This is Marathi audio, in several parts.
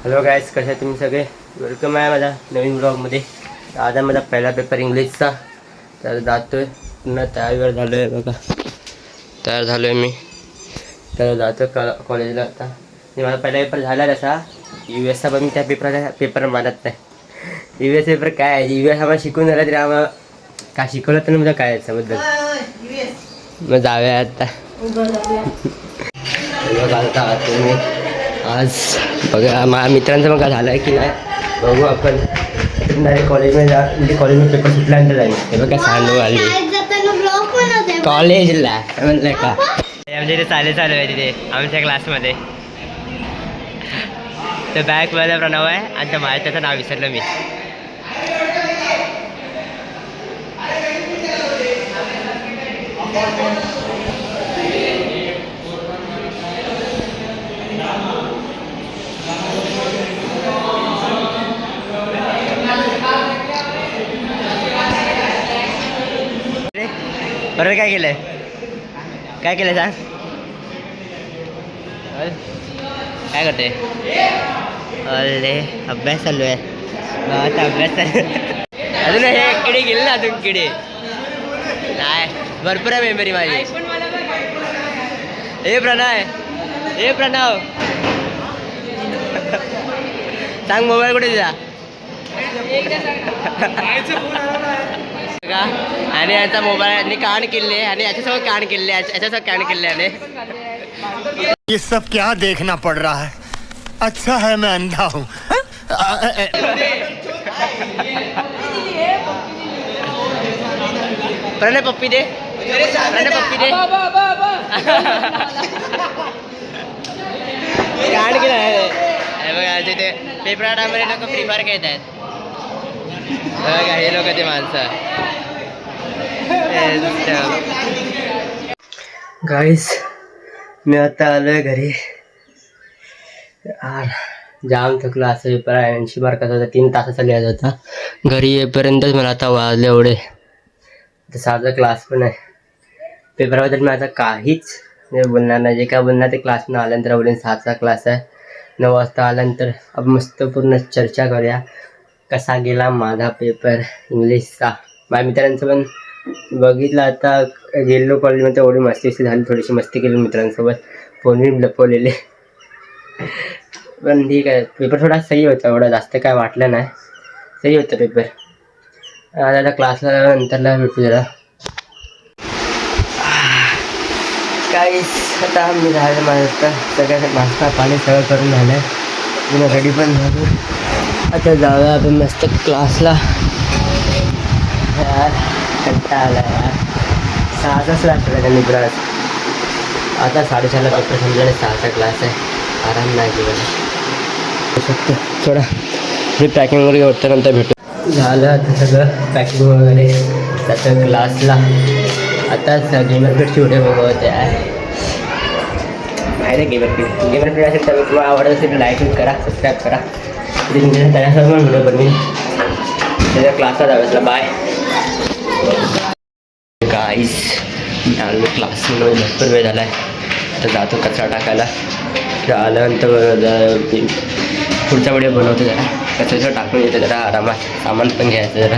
हॅलो गाईज, कशा तुम्ही सगळे? वेलकम आहे माझ्या नवीन ब्लॉगमध्ये. आज आहे माझा पहिला पेपर इंग्लिशचा. तर जातोय पुन्हा तयार झालो आहे बघा. तयार झालो आहे मी. तर जातो कॉलेजला आता. माझा पहिला पेपर झाला तसा US चा, पण मी त्या पेपर मानत नाही. US पेपर काय आहे? US आम्हाला शिकून झालं तरी आम्हाला काय शिकवलं तर म्हणजे काय याच्याबद्दल. मग जाऊया आता. घालता तुम्ही आज बघा माझ्या मित्रांचं मग झालं आहे की नाही बघू. आपण डायरेक्ट कॉलेजमध्ये जा, म्हणजे कॉलेजमध्ये पेपर सुटल्यानंतर जाईल. हे बघा सांडू आली कॉलेजला म्हटलं का आमच्या इथे चालू आहे तिथे आमच्या क्लासमध्ये. तर बॅगवाला प्रणव आहे आणि त्या माझ्या त्याचं नाव विसरलं मी. बरोबर काय केलंय? काय केलं सांग? काय करते? अरे अभ्यास चालू आहे. आता अभ्यास अजून हे किडे गेले ना, अजून किडे नाही. भरपूर आहे मेमरी माझी. हे प्रणव सांग मोबाईल कुठे तुझा? का आणि याचा मोबाईल कान केले आणि याच्यासोबत कान केले, याच्यासोबत कान केले आणि ये सब क्या देखना पड़ रहा है? अच्छा है मैं अंधा हूँ. प्रणय पप्पी दे, प्रणय पप्पी दे. कान केलं आहे बघा. तिथे पेपर टाइममध्ये लोक फ्री फायर खेळत आहेत बघा. हे लोक ते माणसं. गाईस मी आता आलोय घरी. जाम थकलो. असं पेपर आहे 80 मार्काचा होता, 3 तासाचा लिहायचा होता. घरी येईपर्यंतच मला आता वाजले एवढे. साधा क्लास पण आहे. पेपराबद्दल मी आता काहीच बोलणार नाही. जे काय बोलणार ते क्लासनं आल्यानंतर बोलेन. 6चा क्लास आहे. 9 वाजता आल्यानंतर आपण मस्त पूर्ण चर्चा करूया कसा गेला माझा पेपर इंग्लिशचा. माझ्या मित्रांचं पण बघितलं. आता गेलो कॉलेजमध्ये एवढी मस्ती झाली, थोडीशी मस्ती केली मित्रांसोबत. फोनही लपवलेले. पण ठीक आहे, पेपर थोडा सही होता. एवढा जास्त काय वाटलं नाही. सही होतं पेपर. आता क्लासला नंतरला भेटू जरा. काहीच आता मी झालं माझं सगळं नाश्ता पाणी सगळं करून झालं आहे. पुन्हा रेडी पण झालो. आता जाऊया आपण मस्त क्लासला. यार कंटाळा आला यार. 6चाच लागतं त्या मित्रात. आता 6:30ला पेपर समजा आणि 6चा क्लास आहे. आराम नाही केला शकतो. थोडा मी पॅकिंग वगैरे होतं, नंतर भेटू. झालं आता सगळं पॅकिंग वगैरे त्याचं क्लासला. आताच गेमरपेडची व्हिडिओ बघत आहे. माहिती आहे गेमरपेड असेल तर तुम्हाला आवडत असेल तर लाईक करा, सबस्क्राईब करा. त्याच्यासोबत पण व्हिडिओ बनवीन. त्याच्या क्लासला जायचं. बाय गाईस. आलो क्लासमध्ये भरपूर वेळ झाला आहे. तर जातो कचरा टाकायला. आल्यानंतर पुढचा व्हिडिओ बनवतो. जरा कचरा टाकून येतो, जरा आरामात सामान पण घ्यायचं जरा.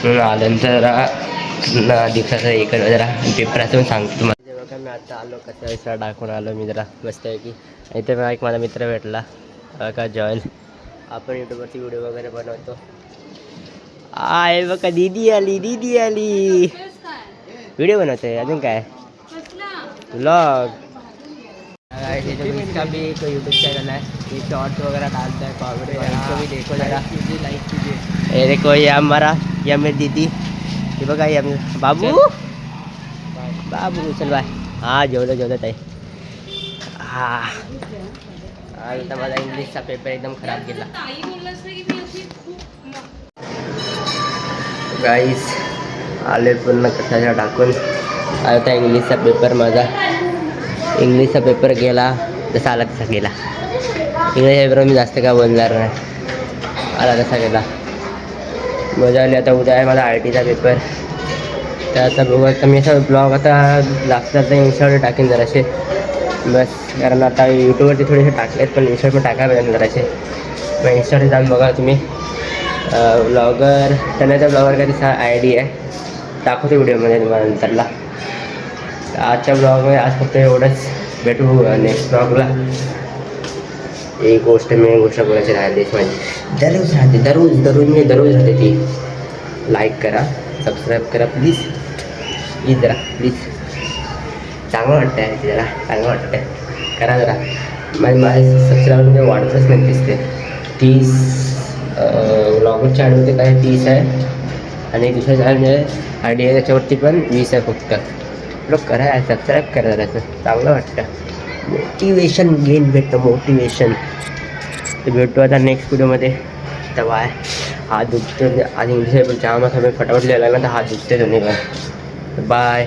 म्हणून आल्यानंतर जरा दिवसाचं हे कर जरा पेपराचं पण सांगतो तुम्हाला. जेव्हा का मी आता आलो कचरा टाकून आलो मी जरा मस्तपैकी. इथे मला एक माझा मित्र भेटला का जॉयल. आपण यूट्यूबवरती व्हिडिओ वगैरे बनवतो. आहे बघा दीदी आली व्हिडिओ बनवते. अजून काय व्लॉग. इसका भी कोई यूट्यूब चैनल है. ये शॉर्ट्स वगैरह डालता है कॉमेडी. इसको भी देखो जरा, लाइक कीजिए. ये देखो ये हमारा, ये मेरी दीदी. ये बघा ये बाबू चल बाय. हां जेवलं ताई. हां आता माझा इंग्लिशचा पेपर एकदम खराब गेला गाईस. आले पूर्ण कचरा टाकून. आता इंग्लिशचा पेपर माझा इंग्लिशचा पेपर गेला जसा आला तसा गेला. इंग्लिश पेपर मी जास्त काय बोलणार नाही. आला तसा गेला. मजा आली. आता उद्या आहे माझा RTचा पेपर. तर आता बघू. आता मी असं ब्लॉग आता लागतात इंस्टावर टाकेन जरासे. बस कारण आता यूट्यूबवरती थोडेसे टाकलेत पण इंस्टावर पण टाकायला पाहिजे जराचे. मग इंस्टावर जाऊन बघा तुम्ही ब्लॉगर त्यांना ब्लॉगर काही तसा आय डी आहे, दाखवतो व्हिडिओमध्ये तुम्हाला नंतरला. आजच्या ब्लॉगमध्ये आज फक्त एवढंच, भेटू नेक्स्ट ब्लॉगला. एक गोष्ट बोलायची राहिलीच माझी, दररोज राहते, दररोज राहते ती. लाईक करा, सबस्क्राईब करा प्लीज जरा प्लीज. चांगलं वाटतं आहे ते, जरा चांगलं वाटतं आहे, करा जरा. माझे सबस्क्राईबर वाढतच नाही दिसते. 30 ब्लॉगरच्या आयडीवरती काय 30 आहे आणि दुसऱ्या चॅनल आय डी आहे त्याच्यावरती पण 20 आहे फक्त. लोक करा, सबस्क्राईब करा जराचं, चांगलं वाटतं. मोटिवेशन गेन भेटतं, मोटिवेशन. तर भेटतो आता नेक्स्ट व्हिडिओमध्ये. तर बाय. हात दुखते, आज इंग्लिश पण जाम असं फटाफट लिहायला लागला तर हात दुखते दोन्ही पण. बाय.